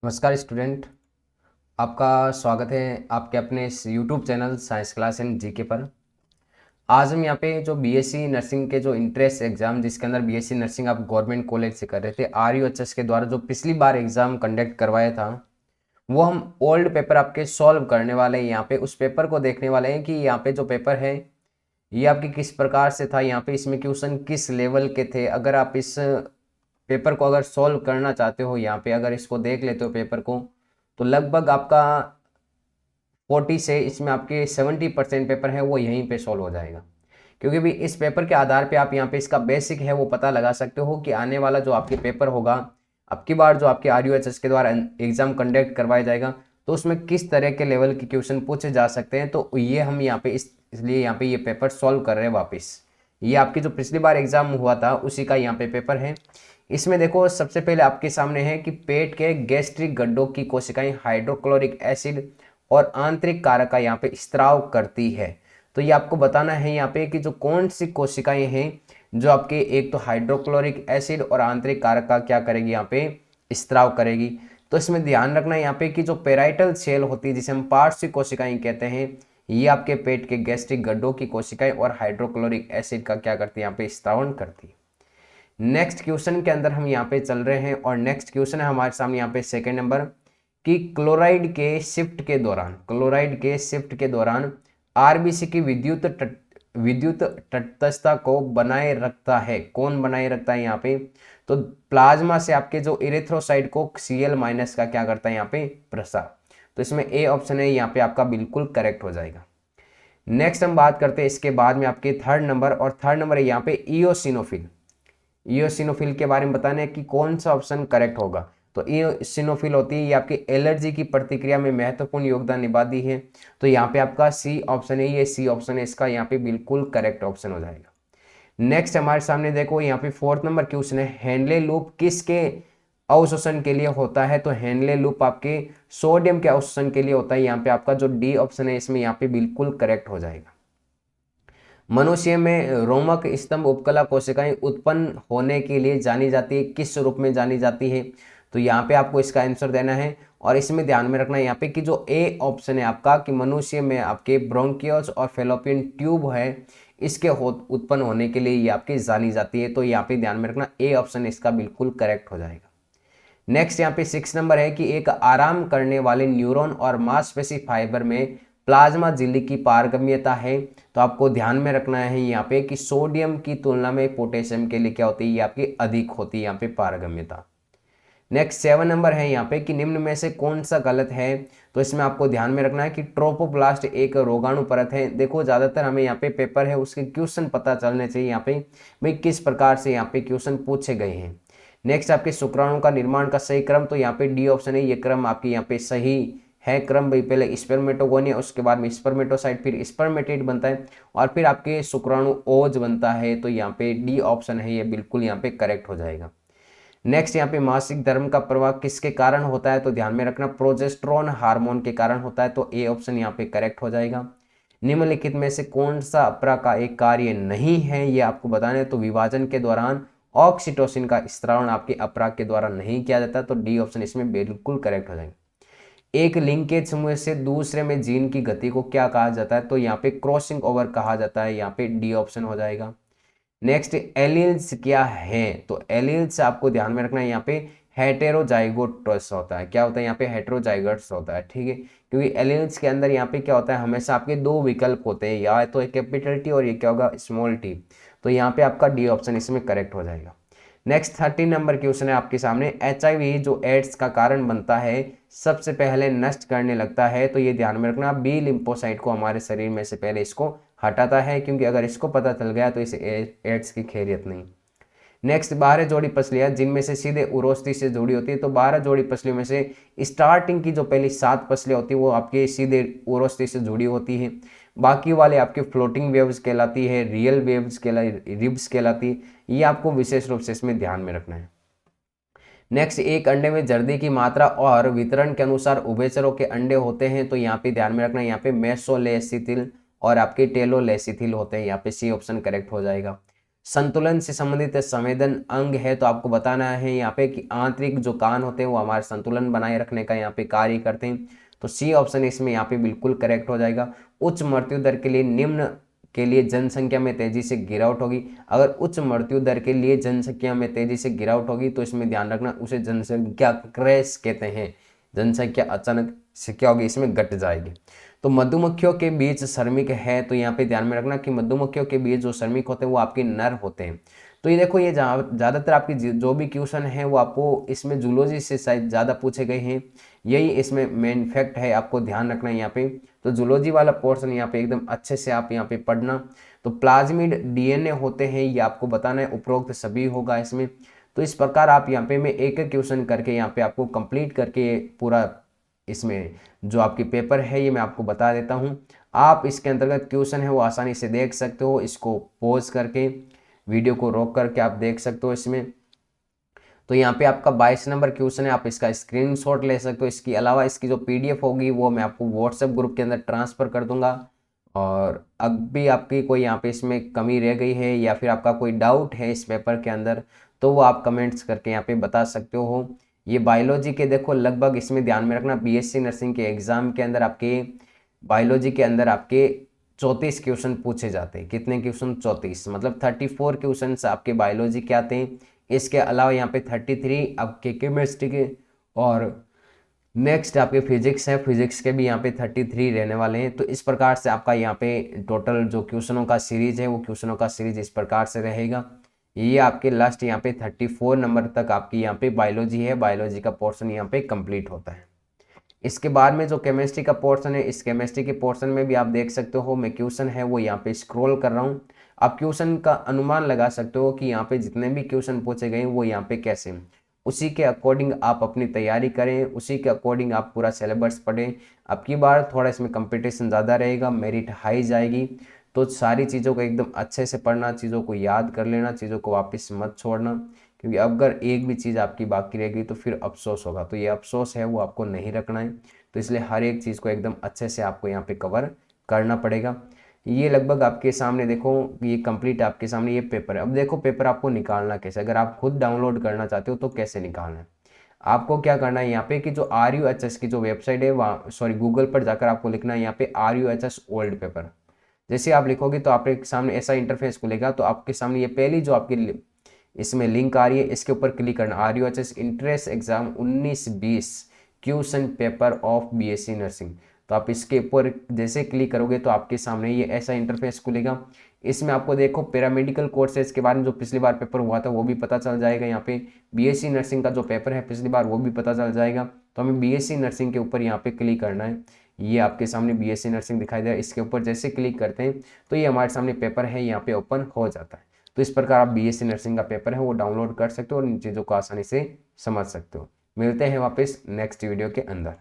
नमस्कार स्टूडेंट। आपका स्वागत है आपके अपने इस YouTube channel science class and GK पर। आज हम यहाँ पे जो बीएससी नर्सिंग के जो इंट्रेंस एग्जाम जिसके अंदर बीएससी नर्सिंग आप गवर्नमेंट कॉलेज से कर रहे थे आरयूएचएस के द्वारा जो पिछली बार एग्जाम कंडक्ट करवाया था वो हम ओल्ड पेपर आपके सॉल्व करने वाले हैं। यहाँ पे उस पेपर को देखने वाले हैं कि यहाँ पे जो पेपर है ये आपकी किस प्रकार से था, यहाँ पे इसमें क्वेश्चन किस लेवल के थे। अगर आप इस पेपर को अगर सॉल्व करना चाहते हो, यहाँ पे अगर इसको देख लेते हो पेपर को, तो लगभग आपका 40 से इसमें आपके 70% पेपर है वो यहीं पे सॉल्व हो जाएगा। क्योंकि भी इस पेपर के आधार पे आप यहाँ पे इसका बेसिक है वो पता लगा सकते हो कि आने वाला जो आपके पेपर होगा अब की बार जो आपके आरयूएचएस के द्वारा एग्जाम कंडक्ट करवाया जाएगा तो उसमें किस तरह के लेवल के क्वेश्चन पूछे जा सकते हैं। तो ये हम यहाँ पे इसलिए यहाँ पे ये पेपर सॉल्व कर रहे हैं वापस। ये आपकी जो पिछली बार एग्जाम हुआ था उसी का यहाँ पे पेपर है। इसमें देखो सबसे पहले आपके सामने है कि पेट के गैस्ट्रिक गड्ढों की कोशिकाएं हाइड्रोक्लोरिक एसिड और आंतरिक कारक का यहाँ पे स्त्राव करती है। तो ये आपको बताना है यहाँ पे कि जो कौन सी कोशिकाएं हैं जो आपके एक तो हाइड्रोक्लोरिक एसिड और आंतरिक कारक का क्या करेगी, यहाँ पे स्त्राव करेगी। तो इसमें ध्यान रखना यहाँ पे कि जो पेराइटल सेल होती है जिसे हम पार्श्व कोशिकाएं कहते हैं, ये आपके पेट के गैस्ट्रिक गड्ढों की कोशिकाएं और हाइड्रोक्लोरिक एसिड का क्या करती है, यहाँ पे स्त्रावण करती है। नेक्स्ट क्वेश्चन के अंदर हम यहाँ पे चल रहे हैं और नेक्स्ट क्वेश्चन है हमारे सामने यहाँ पे सेकेंड नंबर कि क्लोराइड के शिफ्ट के दौरान आरबीसी की विद्युत तटस्थता को बनाए रखता है। कौन बनाए रखता है यहाँ पे? तो प्लाज्मा से आपके जो इरेथ्रोसाइट को Cl- का क्या करता है यहाँ पे, प्रसार। तो इसमें ए ऑप्शन है यहाँ पे आपका बिल्कुल करेक्ट हो जाएगा। नेक्स्ट हम बात करते हैं इसके बाद में आपके थर्ड नंबर, और थर्ड नंबर है यहाँ पे ईओसिनोफिल के बारे में बताना है कि कौन सा ऑप्शन करेक्ट होगा। तो ईओसिनोफिल होती है ये आपकी एलर्जी की प्रतिक्रिया में महत्वपूर्ण योगदान निभाती है। तो यहाँ पे आपका सी ऑप्शन है, ये सी ऑप्शन है इसका यहाँ पे बिल्कुल करेक्ट ऑप्शन हो जाएगा। नेक्स्ट हमारे सामने देखो यहाँ पे फोर्थ नंबर क्वेश्चन है, हेनले लूप किसके अवशोषण के लिए होता है? तो हेनले लूप आपके सोडियम के अवशोषण के लिए होता है। यहाँ पे आपका जो डी ऑप्शन है इसमें यहाँ पे बिल्कुल करेक्ट हो जाएगा। मनुष्य में रोमक स्तंभ उपकला कोशिकाएं उत्पन्न होने के लिए जानी जाती है, किस रूप में जानी जाती है? तो यहाँ पे आपको इसका आंसर देना है और इसमें ध्यान में रखना है यहाँ पे कि जो ए ऑप्शन है आपका कि मनुष्य में आपके ब्रोंकियल्स और फेलोपियन ट्यूब है इसके उत्पन्न होने के लिए ये आपकी जानी जाती है। तो यहाँ पे ध्यान में रखना ए ऑप्शन इसका बिल्कुल करेक्ट हो जाएगा। नेक्स्ट यहाँ पे 6 नंबर है कि एक आराम करने वाले न्यूरॉन और मांसपेशी फाइबर में प्लाज्मा झिल्ली की पारगम्यता है। तो आपको ध्यान में रखना है यहाँ पे कि सोडियम की तुलना में पोटेशियम के लिए क्या होती है, ये आपकी अधिक होती है यहाँ पे पारगम्यता। नेक्स्ट 7 नंबर है यहाँ पे कि निम्न में से कौन सा गलत है? तो इसमें आपको ध्यान में रखना है कि ट्रोपोप्लास्ट एक रोगाणु परत है। देखो ज्यादातर हमें यहाँ पे पेपर है उसके क्वेश्चन पता चलने चाहिए यहाँ पे भाई किस प्रकार से यहाँ पे क्वेश्चन पूछे गए हैं। नेक्स्ट आपके शुक्राणु का निर्माण का सही क्रम, तो यहाँ पे डी ऑप्शन है, ये क्रम आपकी यहाँ पे सही है। क्रम भाई पहले स्पर्मेटोगोनिया, उसके बाद में स्पर्मेटोसाइट, फिर स्पर्मेटेड बनता है और फिर आपके शुक्राणु ओज बनता है। तो यहाँ पे डी ऑप्शन है ये बिल्कुल यहाँ पे करेक्ट हो जाएगा। नेक्स्ट यहाँ पे मासिक धर्म का प्रवाह किसके कारण होता है? तो ध्यान में रखना प्रोजेस्टेरोन हार्मोन के कारण होता है। तो ए ऑप्शन यहाँ पे करेक्ट हो जाएगा। निम्नलिखित में से कौन सा अपरा का एक कार्य नहीं है ये आपको बताना है? तो विभाजन के दौरान ऑक्सीटोसिन का स्त्रावण आपके अपराग के द्वारा नहीं किया जाता। तो डी ऑप्शन इसमें बिल्कुल करेक्ट हो जाएगा। एक लिंकेज समूह से दूसरे में जीन की गति को क्या कहा जाता है? तो यहाँ पे क्रॉसिंग ओवर कहा जाता है। यहाँ पे डी ऑप्शन हो जाएगा। नेक्स्ट एलील्स क्या है? तो एलील्स आपको ध्यान में रखना है यहाँ पे हेटेरोजाइगोटस होता है। क्या होता है यहाँ पे? हेटेरोजाइगोट्स होता है, ठीक है। क्योंकि एलील्स के अंदर यहाँ पे क्या होता है, हमेशा आपके दो विकल्प होते हैं, या तो कैपिटल टी और ये क्या होगा, स्मॉल टी। तो यहाँ पे आपका डी ऑप्शन इसमें करेक्ट हो जाएगा। नेक्स्ट 13 नंबर क्वेश्चन है आपके सामने, HIV जो एड्स का कारण बनता है सबसे पहले नष्ट करने लगता है। तो ये ध्यान में रखना, बी लिम्फोसाइट को हमारे शरीर में से पहले इसको हटाता है, क्योंकि अगर इसको पता चल गया तो इसे एड्स की खैरियत नहीं। नेक्स्ट 12 जोड़ी पसलियां जिनमें से सीधे उरोस्थी से जुड़ी होती है। तो 12 जोड़ी पसलियों में से स्टार्टिंग की जो पहली 7 पसलियां होती है वो आपके सीधे उरोस्थी से जुड़ी होती है। बाकी वाले आपके फ्लोटिंग वेव्स कहलाती है, रियल वेव्स रिब्स कहलाती है। ये आपको विशेष रूप से इसमें ध्यान में रखना है। नेक्स्ट, एक अंडे में जर्दी की मात्रा और वितरण के अनुसार उभयचरों के अंडे होते हैं। तो यहाँ पे ध्यान में रखना है, यहाँ पे मेसोलेसिथिल और आपके टेलोलेसिथिल होते हैं। यहाँ पे सी ऑप्शन करेक्ट हो जाएगा। संतुलन से संबंधित संवेदन अंग है, तो आपको बताना है यहाँ पे कि आंतरिक जो कान होते हैं वो हमारे संतुलन बनाए रखने का यहाँ पे कार्य करते हैं। तो सी ऑप्शन इसमें यहाँ पे बिल्कुल करेक्ट हो जाएगा। उच्च मृत्यु दर के लिए निम्न के लिए जनसंख्या में तेजी से गिरावट होगी। अगर उच्च मृत्यु दर के लिए जनसंख्या में तेजी से गिरावट होगी तो इसमें ध्यान रखना उसे जनसंख्या क्रैश कहते हैं। जनसंख्या अचानक से क्या होगी, इसमें घट जाएगी। तो मधुमक्खियों के बीच श्रमिक है, तो यहाँ पे ध्यान में रखना कि मधुमक्खियों के बीच जो श्रमिक होते हैं वो आपके नर होते हैं। तो ये देखो, ये ज़्यादातर आपकी जो भी क्वेश्चन है वो आपको इसमें जूलॉजी से शायद ज़्यादा पूछे गए हैं, यही इसमें मेन फैक्ट है, आपको ध्यान रखना है यहाँ पे। तो जूलॉजी वाला पोर्शन यहाँ पे एकदम अच्छे से आप यहाँ पे पढ़ना। तो प्लाज्मिड डीएनए होते हैं, ये आपको बताना है, उपरोक्त सभी होगा इसमें। तो इस प्रकार आप यहाँ पे मैं एक एक क्वेश्चन करके यहाँ पे आपको कंप्लीट करके पूरा इसमें जो आपकी पेपर है ये मैं आपको बता देता हूँ। आप इसके अंतर्गत क्वेश्चन है वो आसानी से देख सकते हो, इसको पॉज करके वीडियो को रोक करके आप देख सकते हो इसमें। तो यहाँ पे आपका 22 नंबर क्वेश्चन है, आप इसका स्क्रीनशॉट ले सकते हो। इसके अलावा इसकी जो पीडीएफ होगी वो मैं आपको व्हाट्सएप ग्रुप के अंदर ट्रांसफ़र कर दूंगा। और अब भी आपकी कोई यहाँ पे इसमें कमी रह गई है या फिर आपका कोई डाउट है इस पेपर के अंदर, तो वो आप कमेंट्स करके यहाँ पे बता सकते हो। ये बायोलॉजी के देखो लगभग इसमें ध्यान में रखना, बीएससी नर्सिंग के एग्जाम के अंदर आपके बायोलॉजी के अंदर आपके 34 क्वेश्चन पूछे जाते हैं। कितने क्वेश्चन? 34, मतलब 34 क्वेश्चन आपके बायोलॉजी के आते हैं। इसके अलावा यहाँ पे 33 आपके केमिस्ट्री के, और नेक्स्ट आपके फिजिक्स है, फिजिक्स के भी यहाँ पे 33 रहने वाले हैं। तो इस प्रकार से आपका यहाँ पे टोटल जो क्वेश्चनों का सीरीज है वो क्वेश्चनों का सीरीज इस प्रकार से रहेगा। ये आपके लास्ट यहाँ पे 34 नंबर तक आपकी यहाँ पे बायोलॉजी है, बायोलॉजी का पोर्शन यहाँ पे कंप्लीट होता है। इसके बाद में जो केमिस्ट्री का पोर्शन है, इस केमिस्ट्री के पोर्शन में भी आप देख सकते हो मैं क्वेश्चन है वो यहाँ पे स्क्रॉल कर रहा हूँ। आप क्वेश्चन का अनुमान लगा सकते हो कि यहाँ पे जितने भी क्वेश्चन पूछे गए वो यहाँ पे कैसे हैं। उसी के अकॉर्डिंग आप अपनी तैयारी करें, उसी के अकॉर्डिंग आप पूरा सिलेबस पढ़ें। अब की बार थोड़ा इसमें कंपटीशन ज़्यादा रहेगा, मेरिट हाई जाएगी, तो सारी चीज़ों को एकदम अच्छे से पढ़ना, चीज़ों को याद कर लेना, चीज़ों को वापस मत छोड़ना, क्योंकि अगर एक भी चीज़ आपकी बाकी रहेगी तो फिर अफसोस होगा। तो ये अफसोस है वो आपको नहीं रखना है। तो इसलिए हर एक चीज़ को एकदम अच्छे से आपको यहाँ पे कवर करना पड़ेगा। ये लगभग आपके सामने देखो, ये कंप्लीट आपके सामने ये पेपर है। अब देखो पेपर आपको निकालना कैसे, अगर आप खुद डाउनलोड करना चाहते हो तो कैसे निकालना है। आपको क्या करना है, यहाँ पे कि जो RUHS की जो वेबसाइट है वहाँ गूगल पर जाकर आपको लिखना है यहाँ पे RUHS ओल्ड पेपर। जैसे आप लिखोगे तो आपके सामने ऐसा इंटरफेस खुलेगा। तो आपके सामने ये पहली जो आपकी इसमें लिंक आ रही है, इसके ऊपर क्लिक करना, RUHS entrance exam 19-20 question paper of BSc nursing. तो आप इसके ऊपर जैसे क्लिक करोगे तो आपके सामने ये ऐसा इंटरफेस खुलेगा। इसमें आपको देखो पैरामेडिकल कोर्सेज के बारे में जो पिछली बार पेपर हुआ था वो भी पता चल जाएगा। यहाँ पे BSc नर्सिंग का जो पेपर है पिछली बार वो भी पता चल जाएगा। तो हमें BSc नर्सिंग के ऊपर यहाँ पे क्लिक करना है। ये आपके सामने BSc नर्सिंग दिखाई दे रहा है, इसके ऊपर जैसे क्लिक करते हैं तो ये हमारे सामने पेपर है यहाँ पे ओपन हो जाता है। तो इस प्रकार आप BSc नर्सिंग का पेपर है वो डाउनलोड कर सकते हो और इन चीज़ों को आसानी से समझ सकते हो। मिलते हैं वापस नेक्स्ट वीडियो के अंदर।